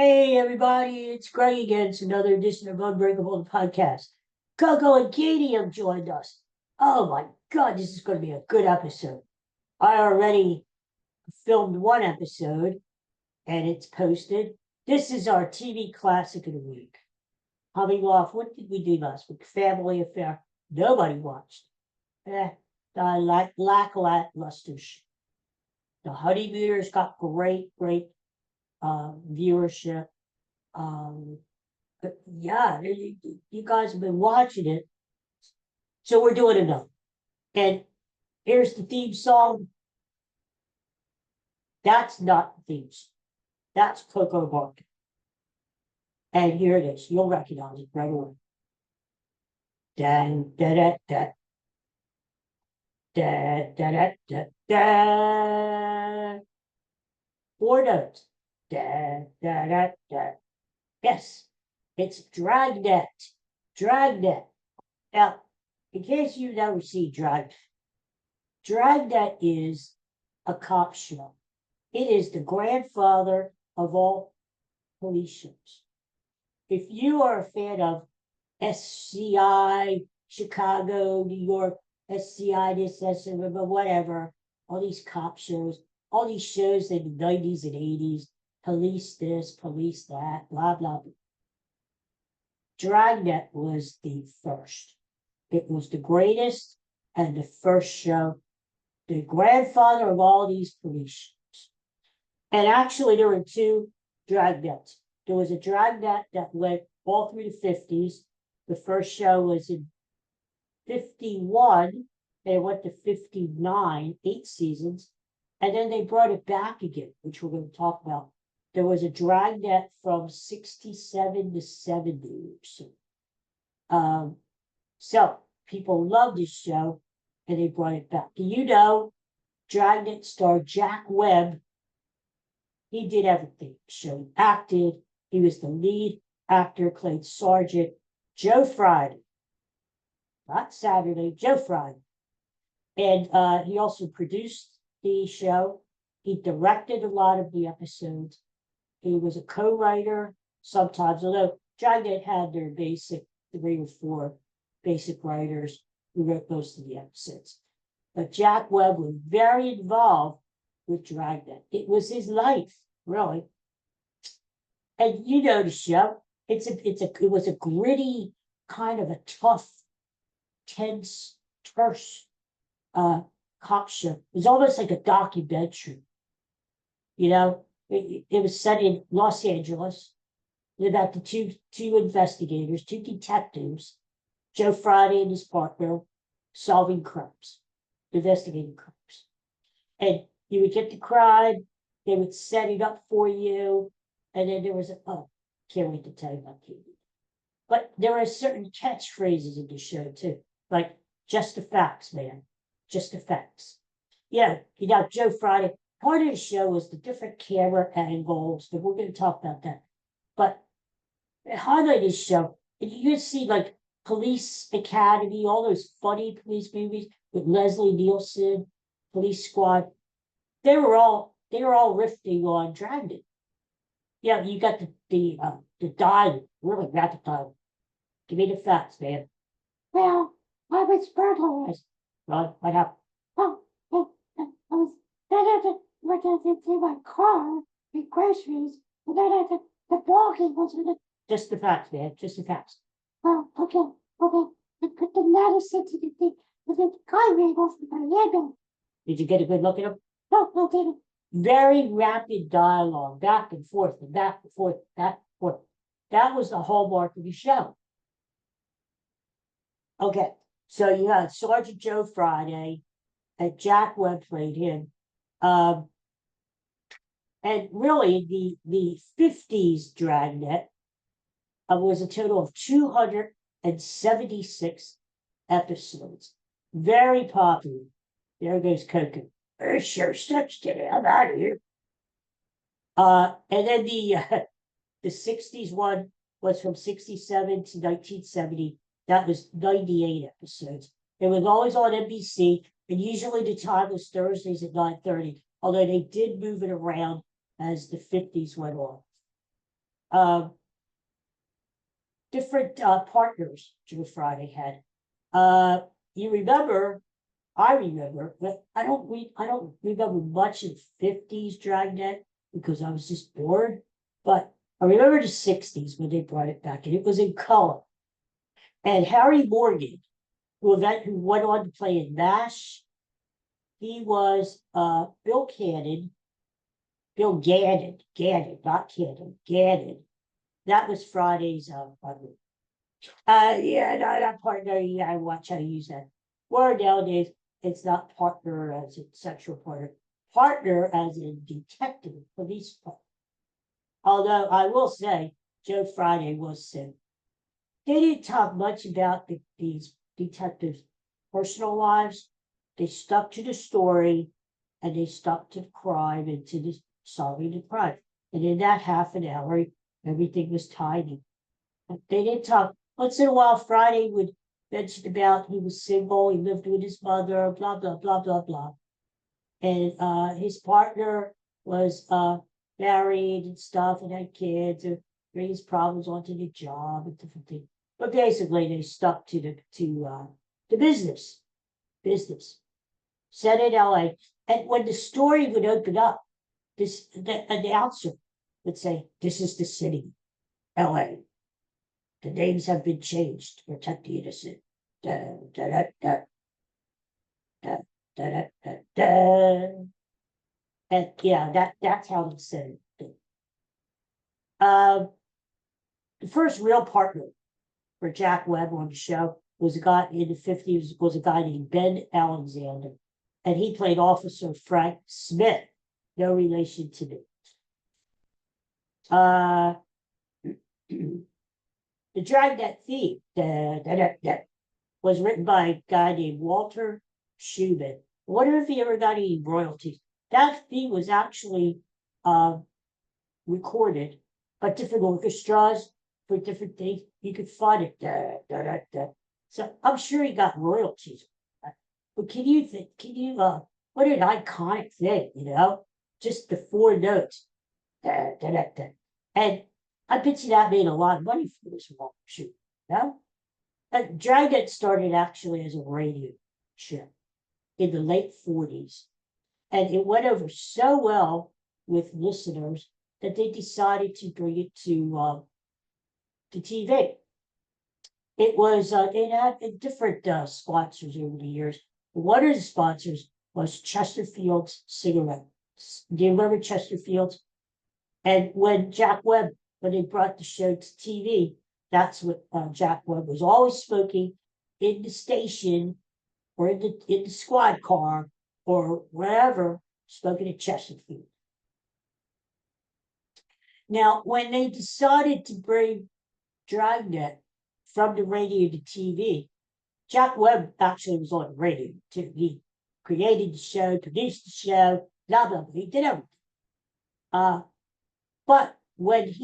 Hey everybody, it's Greg again. It's another edition of Unbreakable the podcast. Coco and Katie have joined us. Oh my God, this is going to be a good episode. I already filmed one episode and it's posted. This is our TV classic of the week. Coming off, what did we do last week? Family Affair. Nobody watched. Lackluster. The Honeymooners got great viewership. But yeah, you guys have been watching it. So we're doing another. And here's the theme song. That's not the theme song. That's Coco Market. And here it is. You'll recognize it right away. Da da da da. Da da da da da. Four notes. Da da da da. Yes, it's Dragnet. Dragnet. Now, in case you've never seen Dragnet, Dragnet is a cop show. It is the grandfather of all police shows. If you are a fan of SCI, Chicago, New York, SCI, this, whatever, all these cop shows, all these shows in the 90s and 80s, police this, police that, blah, blah, blah. Dragnet was the first. It was the greatest and the first show, the grandfather of all these police shows. And actually, there were two Dragnets. There was a Dragnet that went all through the 50s. The first show was in 51, and it went to 59, 8 seasons. And then they brought it back again, which we're going to talk about. There was a Dragnet from 67 to 70. So people loved this show and they brought it back. Do you know Dragnet star Jack Webb? He did everything. So he acted. He was the lead actor, played Sergeant Joe Friday. Not Saturday, Joe Friday. And he also produced the show. He directed a lot of the episodes. He was a co-writer sometimes, although Dragnet had their basic 3 or 4 basic writers who wrote most of the episodes. But Jack Webb was very involved with Dragnet. It was his life, really. And you know the show. It was a gritty, kind of a tough, tense, terse cop show. It was almost like a documentary. You know, it was set in Los Angeles about the two investigators, 2 detectives, Joe Friday and his partner, solving crimes, investigating crimes. And you would get the crime, they would set it up for you, and then there was can't wait to tell you about TV. But there are certain catchphrases in the show too, like just the facts, man, just the facts. Yeah, you know, Joe Friday. Part of the show was the different camera angles, but we're going to talk about that. But the highlight of this show, you can see like Police Academy, all those funny police movies with Leslie Nielsen, Police Squad. They were all riffing on Dragnet. Yeah, you got the dialogue, really rapid dialogue. Give me the facts, man. Well, I was burglarized. Right? What happened? Oh, I was went into my car with groceries, and then the ball game was in it. Just the facts, man. Just the facts. Oh, okay. I put the medicine to the thing, and then the guy ran off with my hand. Did you get a good look at him? No, didn't. Very rapid dialogue, back and forth, and back and forth, back and forth. That was the hallmark of the show. Okay, so you had Sergeant Joe Friday, and Jack Webb played him. And really, the 50s Dragnet was a total of 276 episodes. Very popular. There goes Coco. There's sure such today. I'm out of here. And then the 60s one was from 67 to 1970. That was 98 episodes. It was always on NBC, and usually the time was Thursdays at 9:30, although they did move it around as the 50s went on. different partners Joe Friday had. You remember, I remember, but I don't remember much of 50s Dragnet because I was just bored. But I remember the 60s when they brought it back, and it was in color. And Harry Morgan, who went on to play in MASH, he was Bill Gannon, not Cannon, Gannon. That was Friday's partner. Yeah, no, that partner, yeah, I watch how to use that word nowadays. It's not partner as in sexual partner as in detective, police partner. Although I will say, Joe Friday was sick. They didn't talk much about these detectives' personal lives. They stuck to the story, and they stuck to the crime and to the solving the crime. And in that half an hour, everything was tidy. They didn't talk. Once in a while, Friday would mention about he was single, he lived with his mother, blah, blah, blah, blah, blah. And his partner was married and stuff and had kids and raised problems onto the job and different things. But basically, they stuck to the business. Set in LA. And when the story would open up, the announcer would say, "This is the city, LA. The names have been changed to protect the innocent." Da, da, da, da, da, da, da, da, da. And yeah, that's how it said it. The first real partner for Jack Webb on the show was a guy in the 50s, was a guy named Ben Alexander. And he played Officer Frank Smith, no relation to me. The Dragnet theme was written by a guy named Walter Schumann. I wonder if he ever got any royalties. That theme was actually recorded by different orchestras for different things. You could find it. So I'm sure he got royalties. But what an iconic thing, just the four notes. And I bet you that made a lot of money for this one shoot. Dragnet started actually as a radio show in the late 40s. And it went over so well with listeners that they decided to bring it to TV. It was, it had different sponsors over the years. One of the sponsors was Chesterfield's cigarettes. Do you remember Chesterfield's? And when they brought the show to TV, that's what Jack Webb was always smoking in the station or in the squad car or wherever, smoking at Chesterfield. Now, when they decided to bring Dragnet from the radio to TV, Jack Webb actually was on the radio too. He created the show, produced the show, blah, blah, blah. He did everything. But when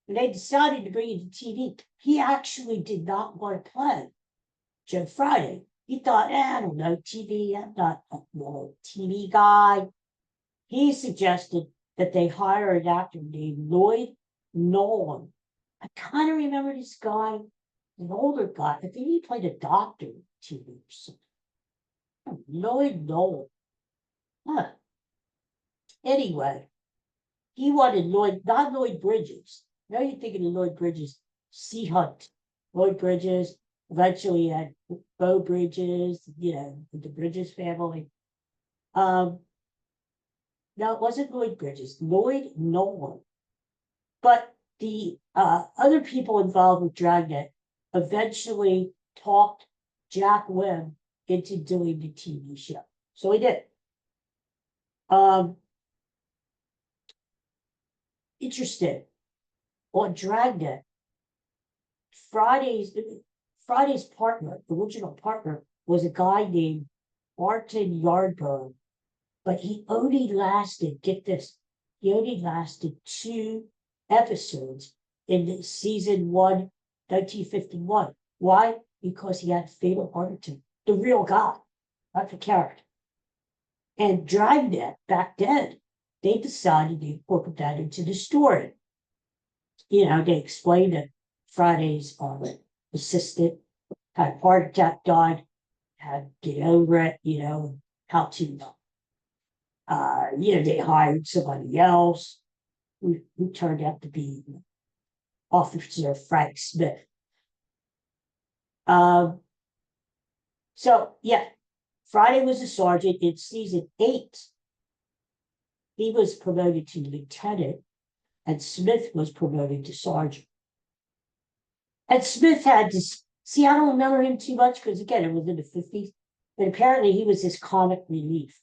they decided to bring it to TV, he actually did not want to play Joe Friday. He thought, I don't know, TV, I'm not a TV guy. He suggested that they hire an actor named Lloyd Nolan. I kind of remember this guy, an older guy. I think he played a doctor in TV or something. Lloyd Nolan. Huh. Anyway, he wanted not Lloyd Bridges. Now you're thinking of Lloyd Bridges, Sea Hunt. Lloyd Bridges eventually had Beau Bridges, the Bridges family. No, it wasn't Lloyd Bridges, Lloyd Nolan. But the other people involved with Dragnet eventually talked Jack Webb into doing the TV show. So he did. Interesting. On Dragnet, Friday's partner, original partner, was a guy named Martin Yardburn. But he only lasted, get this, he only lasted 2 episodes in season 1, 1951. Why? Because he had a fatal heart attack. The real guy, not the character. And Dragnet, back then, they decided to incorporate that into the story. They explained that Friday's assistant had a heart attack, died, had to get over it, how to, they hired somebody else who turned out to be Officer Frank Smith. So yeah, Friday was a sergeant in season 8. He was promoted to lieutenant, and Smith was promoted to sergeant. And Smith had this. See, I don't remember him too much because again, it was in the 50s. But apparently, he was his comic relief.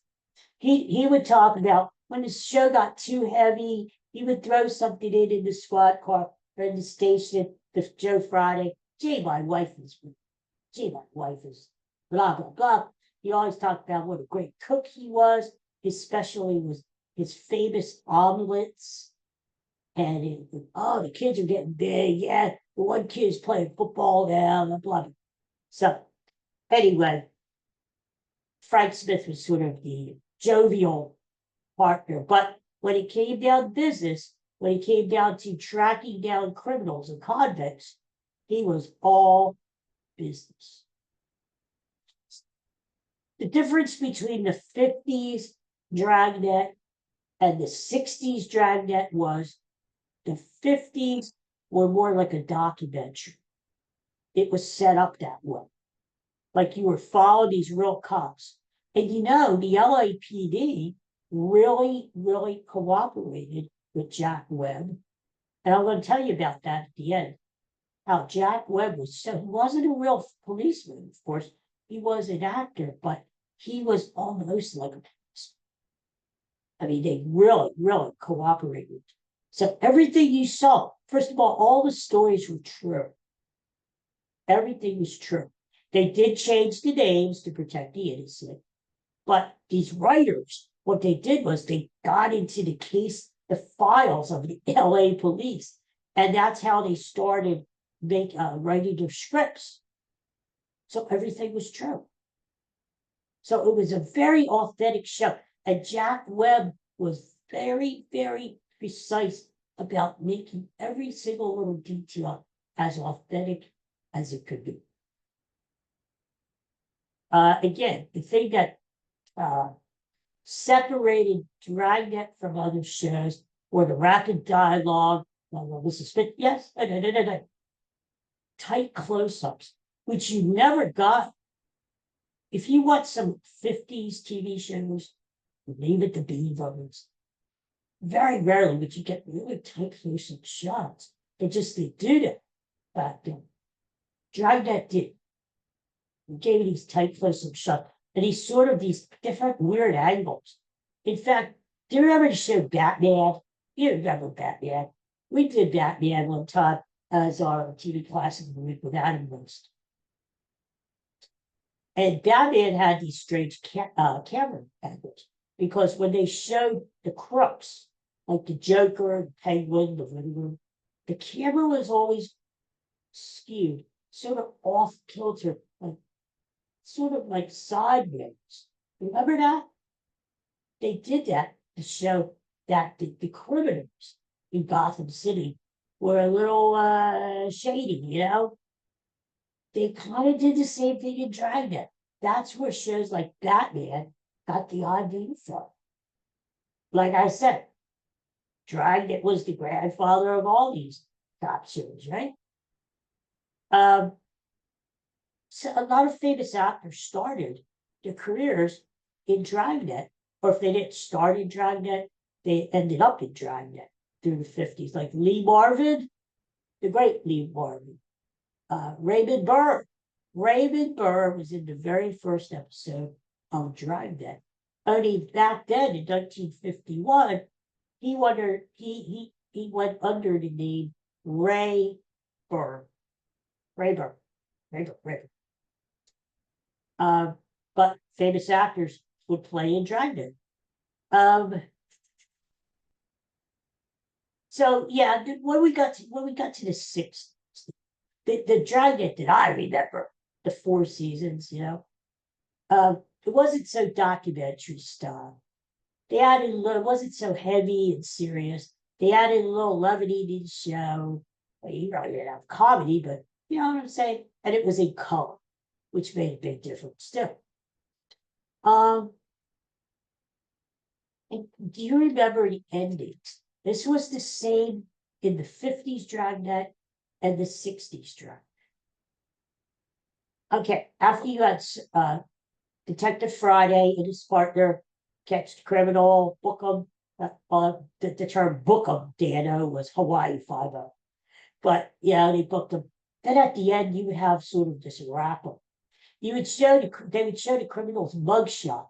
He would talk about when the show got too heavy, he would throw something in the squad car or in the station. The Joe Friday, gee, my wife is blah blah blah. He always talked about what a great cook he was. His specialty was his famous omelets. And the kids are getting big. Yeah, the one kid's playing football now. Blah blah. So anyway, Frank Smith was sort of the jovial partner. But when it came down to business, when it came down to tracking down criminals and convicts, he was all business. The difference between the 50s Dragnet and the 60s Dragnet was the 50s were more like a documentary. It was set up that way. Like you were following these real cops. And the LAPD really, really cooperated with Jack Webb. And I'm going to tell you about that at the end. How Jack Webb he wasn't a real policeman, of course. He was an actor, but he was almost like a policeman. I mean, they really, really cooperated. So everything you saw, first of all the stories were true. Everything was true. They did change the names to protect the innocent. But these writers, what they did was they got into the files of the LA police. And that's how they started writing their scripts. So everything was true. So it was a very authentic show. And Jack Webb was very, very precise about making every single little detail as authentic as it could be. Again, the thing that separated Dragnet from other shows were the rapid dialogue. This is fit. Yes, tight close-ups, which you never got. If you watch some 50s TV shows, Leave It to Beavers, very rarely would you get really tight close-up shots. They did it back then. Dragnet did. He gave these tight close-up shots. And he's sort of these different weird angles. In fact, do you remember the show Batman? You remember Batman. We did Batman one time as our TV classic of the week with Adam West. And Batman had these strange camera angles because when they showed the crooks, like the Joker, the Penguin, the Riddler, the camera was always skewed, sort of off kilter, sort of like sideways. Remember that? They did that to show that the criminals in Gotham City were a little shady, They kind of did the same thing in Dragnet. That's where shows like Batman got the idea from. Like I said, Dragnet was the grandfather of all these cop shows, right? So a lot of famous actors started their careers in Dragnet, or if they didn't start in Dragnet, they ended up in Dragnet through the 50s, like Lee Marvin, the great Lee Marvin, Raymond Burr. Raymond Burr was in the very first episode of Dragnet. Only back then in 1951, he went under the name Ray Burr. Ray Burr. But famous actors would play in Dragnet. So yeah, when we got to the 60s, the Dragnet that I remember, the 4 seasons, it wasn't so documentary style. They added a little, it wasn't so heavy and serious. They added a little levity to the show. Well, you really didn't have comedy, but you know what I'm saying? And it was in color, which made a big difference too. Um, and do you remember the endings? This was the same in the 50s Dragnet and the 60s Dragnet. Okay, after you got Detective Friday and his partner catch the criminal, book them. The term book them, Dano, was Hawaii 5-0. But yeah, they booked them. Then at the end, you would have sort of this wrap up. They would show the criminal's mugshot.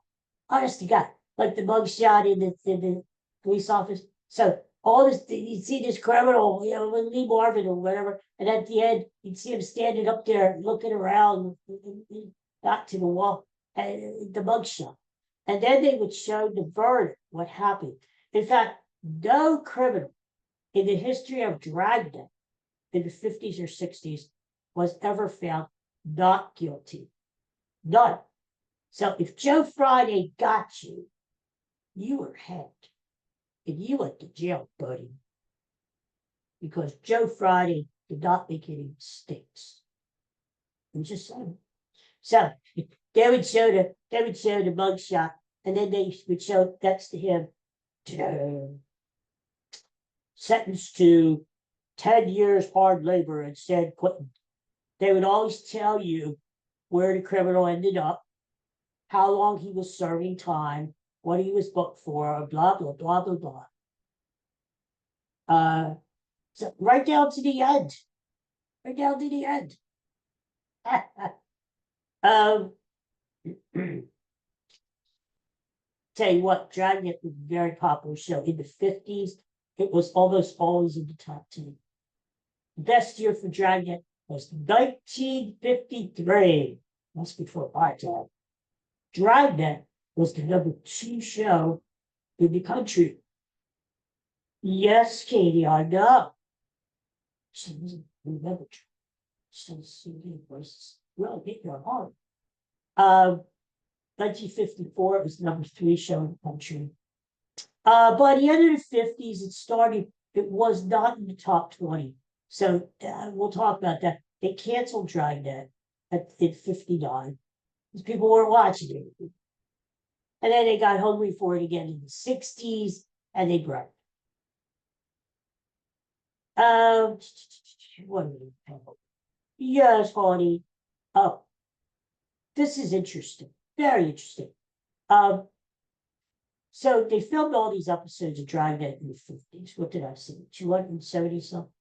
Honest to God, like the mugshot in the police office. So all this, you'd see this criminal, you know, Lee Marvin or whatever, and at the end, you'd see him standing up there looking around, back to the wall, and the mugshot. And then they would show the verdict, what happened. In fact, no criminal in the history of Dragnet in the 50s or 60s was ever found not guilty. None. So if Joe Friday got you, you were hanged. And you went to jail, buddy. Because Joe Friday did not make any mistakes. I'm just saying. So they would show the mugshot, and then they would show next to him, sentenced to 10 years hard labor and said Quentin. They would always tell you where the criminal ended up, how long he was serving time, what he was booked for, blah, blah, blah, blah, blah. So right down to the end. Right down to the end. Tell you what, Dragnet was a very popular show. In the 50s, it was almost always in the top 10. The best year for Dragnet was 1953. That's before my time. Dragnet was the #2 show in the country. Yes, Katie, I know. She doesn't remember. She was really hit your heart. 1954, it was the #3 show in the country. By the end of the 50s, it was not in the top 20. So we'll talk about that. They canceled Dragnet in 59 because people weren't watching it. And then they got hungry for it again in the 60s, and they broke. What are we talking about? Yes, honey. Oh, this is interesting. Very interesting. So they filmed all these episodes of Dragnet in the 50s. What did I say? 270 something?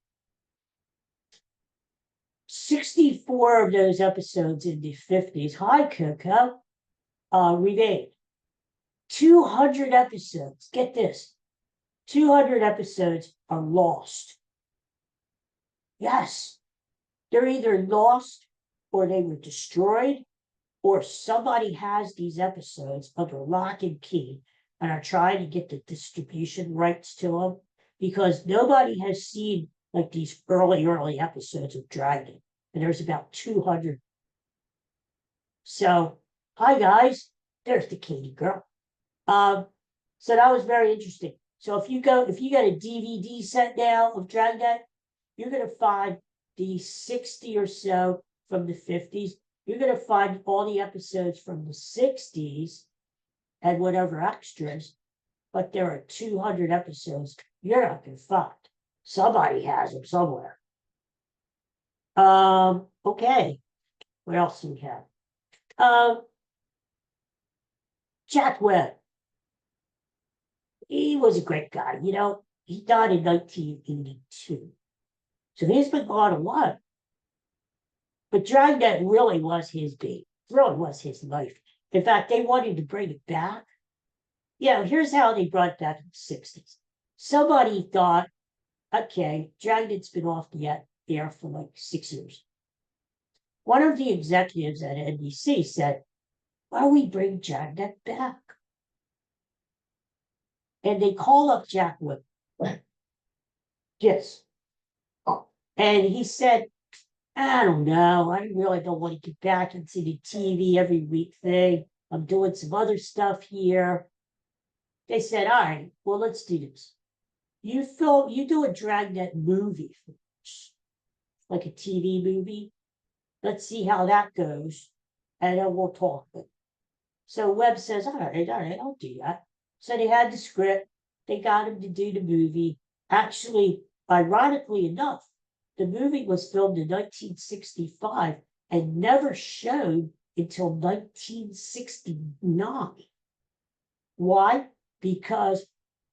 64 of those episodes in the 50s. Hi, Coco. Remade. 200 episodes. Get this. 200 episodes are lost. Yes. They're either lost or they were destroyed, or somebody has these episodes under lock and key and are trying to get the distribution rights to them, because nobody has seen like these early episodes of Dragon. And there's about 200. So, hi guys, there's the Katie girl. So that was very interesting. So if you get a DVD set now of Dragnet, you're gonna find the 60 or so from the 50s. You're gonna find all the episodes from the 60s and whatever extras, but there are 200 episodes you're not gonna find. Somebody has them somewhere. Okay. What else do we have? Jack Webb. He was a great guy, you know. He died in 1982. So he's been gone a while. But Dragnet really was his baby. Really was his life. In fact, they wanted to bring it back. Yeah, here's how they brought it back in the 60s. Somebody thought, okay, Dragnet's been off the air for like 6 years. One of the executives at NBC said, why don't we bring Dragnet back? And they call up Jack Webb. Yes. And he said, I don't know. I really don't want to get back into the TV every week thing. I'm doing some other stuff here. They said, all right, well, let's do this. you do a Dragnet movie first, like a TV movie. Let's see how that goes, and then we'll talk. So Webb says, all right, I'll do that. So they had the script. They got him to do the movie. Actually, ironically enough, the movie was filmed in 1965 and never showed until 1969. Why? Because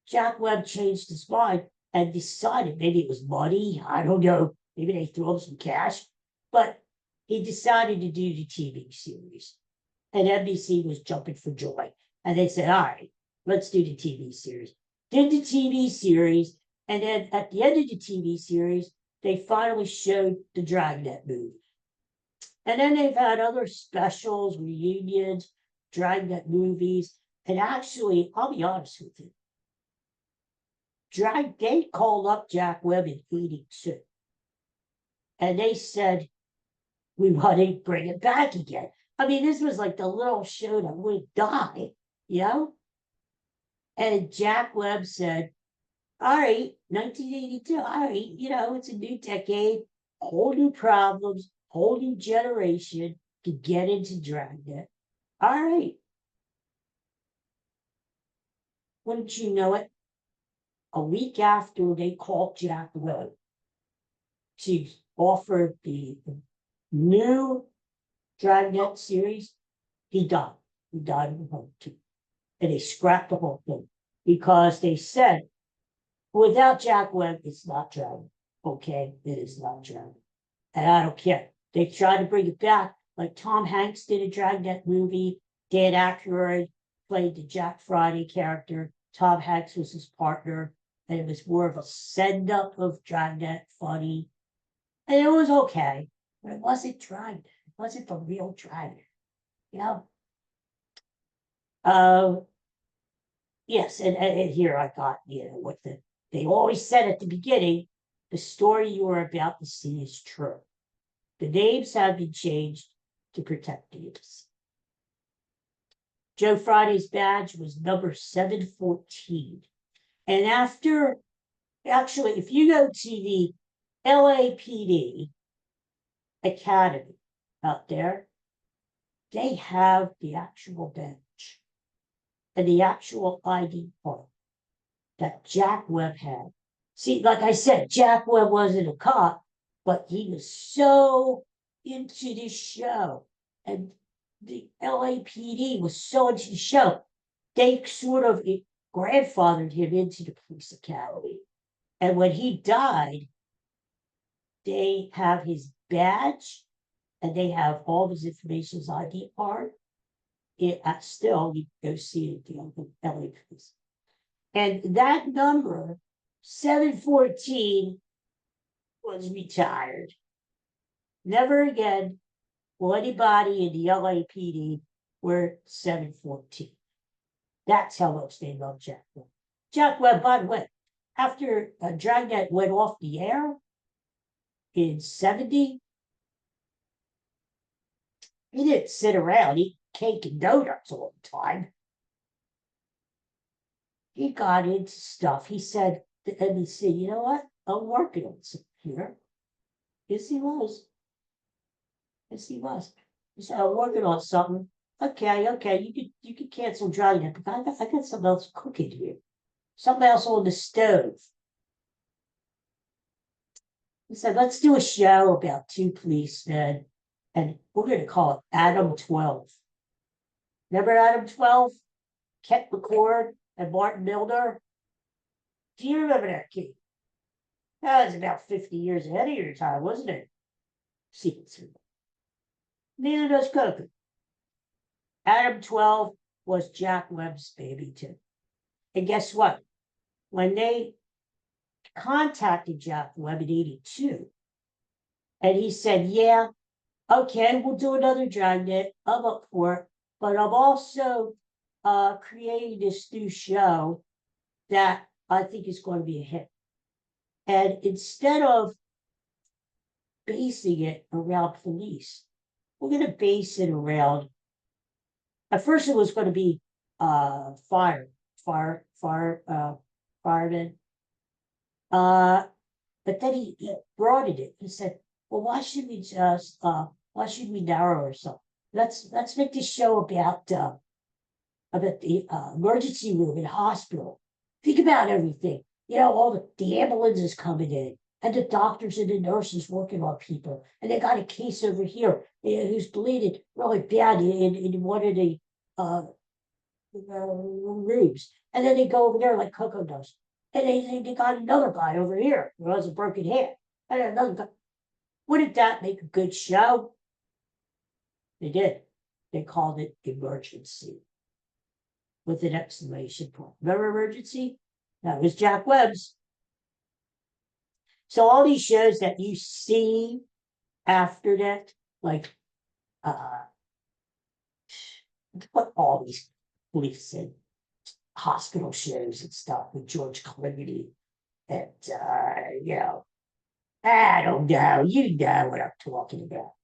Jack Webb changed his mind and decided maybe it was money. I don't know. Maybe they threw him some cash, but he decided to do the TV series. And NBC was jumping for joy. And they said, all right, let's do the TV series. Did the TV series. And then at the end of the TV series, they finally showed the Dragnet movie. And then they've had other specials, reunions, Dragnet movies. And actually, I'll be honest with you, they called up Jack Webb in 82. And they said, we want to bring it back again. I mean, this was like the little show that would die, you know? And Jack Webb said, all right, 1982, all right, it's a new decade, whole new problems, whole new generation to get into Dragnet. All right. Wouldn't you know it? A week after they called Jack Webb to offer the new Dragnet series, he died. He died in the home too. And they scrapped the whole thing because they said, without Jack Webb, it's not Dragnet. Okay, it is not Dragnet. And I don't care. They tried to bring it back, like Tom Hanks did a Dragnet movie. Dan Aykroyd played the Jack Friday character. Tom Hanks was his partner. And it was more of a send-up of Dragnet, funny. And it was okay. But it wasn't Dragnet. It wasn't the real Dragnet. Yes, and here I got, what they always said at the beginning, the story you are about to see is true. The names have been changed to protect the innocent. Joe Friday's badge was number 714. And actually, if you go to the LAPD Academy out there, they have the actual badge and the actual ID card that Jack Webb had. See, like I said, Jack Webb wasn't a cop, but he was so into this show. And the LAPD was so into the show, they sort of grandfathered him into the police academy. And when he died, they have his badge and they have all his information, his ID card. Still, you go see it at the LA police. And that number, 714, was retired. Never again will anybody in the LAPD wear 714. That's how much they love Jack Webb. Jack Webb, by the way, after Dragnet went off the air in 70, he didn't sit around eating cake and donuts all the time. He got into stuff. He said to NBC, you know what? I'm working on something here. Yes, he was. Yes, he was. He said, I'm working on something. Okay, you could cancel Dragnet, but I got something else cooking here. Something else on the stove. He said, let's do a show about two policemen, and we're going to call it Adam 12. Remember Adam 12? Kent McCord and Martin Milner? Do you remember that kid? That was about 50 years ahead of your time, wasn't it? Secret Service. Neither does Coco. Adam 12 was Jack Webb's baby too. And guess what? When they contacted Jack Webb in 82, and he said, yeah, okay, we'll do another Dragnet. I'm up for it. But I'm also creating this new show that I think is going to be a hit. And instead of basing it around police, we're going to base it around, at first it was going to be firemen. But then he broadened it. He said, well, why should we narrow ourselves? Let's make this show about the emergency room in hospital. Think about everything. All the ambulances coming in, and the doctors and the nurses working on people, and they got a case over here who's bleeding really bad in one of the rooms, and then they go over there like Coco does, and they got another guy over here who has a broken hand, and another guy. Wouldn't that make a good show? They did. They called it Emergency with an exclamation point. Remember Emergency? That was Jack Webb's. So all these shows that you see after that, like what all these police and hospital shows and stuff with George Clooney and I don't know, you know what I'm talking about.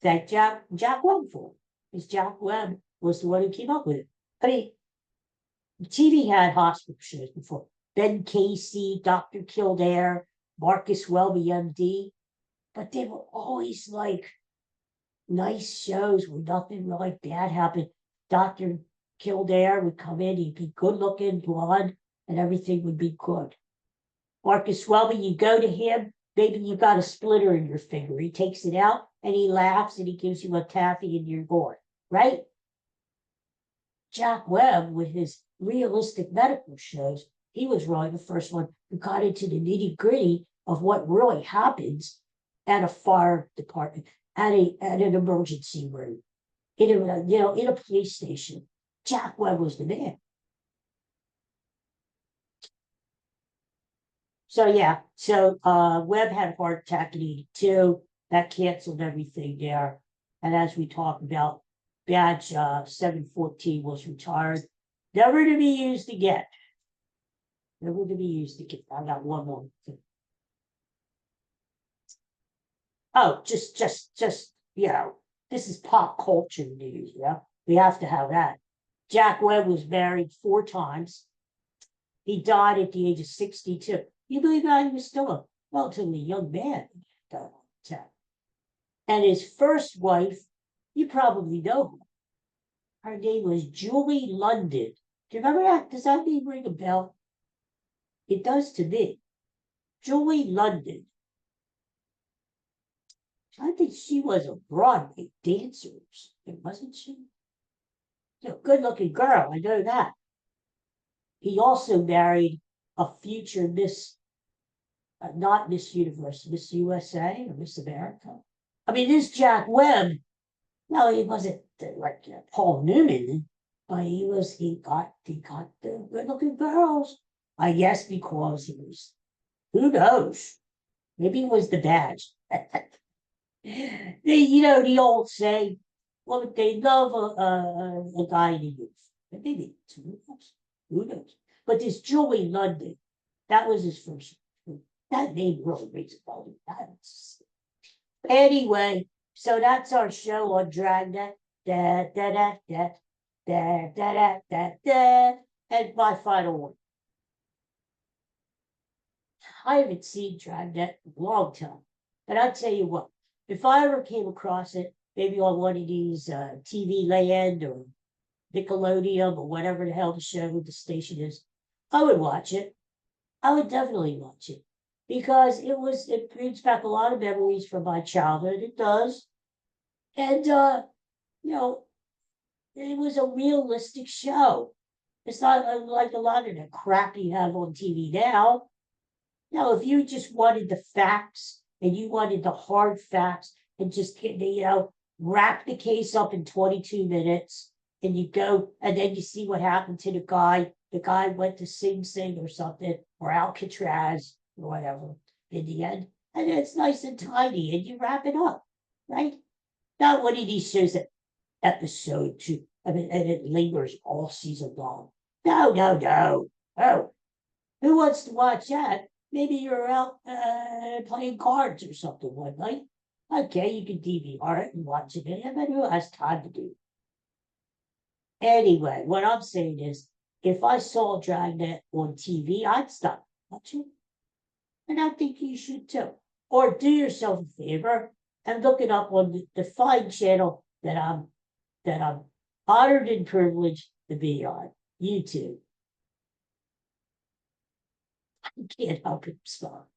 Thank Jack Webb for it, because Jack Webb was the one who came up with it. I mean, TV had hospital shows before. Ben Casey, Dr. Kildare, Marcus Welby, MD, but they were always like nice shows where nothing really bad happened. Dr. Kildare would come in, he'd be good looking, blonde, and everything would be good. Marcus Welby, you go to him, maybe you got a splitter in your finger. He takes it out and he laughs and he gives you a taffy and you're going, right? Jack Webb, with his realistic medical shows, he was really the first one who got into the nitty gritty of what really happens at a fire department, at an emergency room, in a police station. Jack Webb was the man. So Webb had a heart attack in 82. That canceled everything there. And as we talked about, Badge 714 was retired, never to be used again. Never to be used again. I got one more thing. Oh, just this is pop culture news. We have to have that. Jack Webb was married 4 times. He died at the age of 62. You believe that he was still a relatively young man? And his first wife, you probably know her. Her name was Julie London. Do you remember that? Does that name ring a bell? It does to me. Julie London. I think she was a Broadway dancer, wasn't she? Good-looking girl, I know that. He also married a future Miss, not Miss Universe, Miss USA or Miss America. I mean, this Jack Webb, no, he wasn't like Paul Newman, but he got the good-looking girls. I guess because he was, who knows? Maybe it was the badge. The old saying, well, they love a guy in the youth. Maybe who knows? But this Julie London, that was his first. That name really rings a bell. Anyway, so that's our show on Dragnet. Da da da da da da da da da. And my final one. I haven't seen Dragnet in a long time, but I'll tell you what. If I ever came across it, maybe on one of these TV Land or Nickelodeon or whatever the hell the station is, I would watch it. I would definitely watch it because it brings back a lot of memories from my childhood. It does. And, it was a realistic show. It's not like a lot of the crap you have on TV now. If you just wanted the facts and you wanted the hard facts and just, wrap the case up in 22 minutes and you go and then you see what happened to the guy. The guy went to Sing Sing or something, or Alcatraz or whatever in the end. And it's nice and tidy and you wrap it up, right? Not one of these shows that episode 2, and it lingers all season long. No. Oh, who wants to watch that? Maybe you're out playing cards or something one night. Okay, you can DVR it and watch it again, but who has time to do it? Anyway, what I'm saying is, if I saw Dragnet on TV, I'd stop watching. And I think you should too. Or do yourself a favor and look it up on the fine channel that I'm honored and privileged to be on YouTube. I can't help it, smile.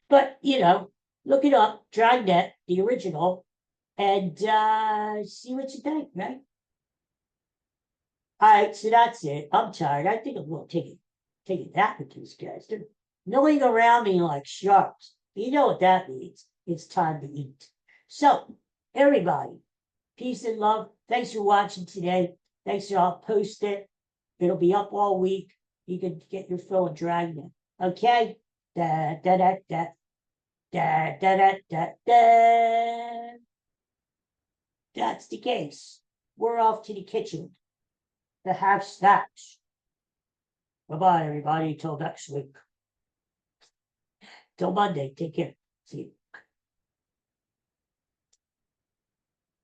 But look it up, DRAGNET, the original, and see what you think, right? All right, so that's it. I'm tired. I think I'm going to take a nap with these guys. They're milling around me like sharks. You know what that means. It's time to eat. So, everybody, peace and love. Thanks for watching today. Thanks for all post it. It'll be up all week. You can get your fill of DRAGNET. Okay? Da da da da da da da da da. That's the case. We're off to the kitchen to have snacks. Bye-bye, everybody. Till next week. Till Monday. Take care. See you.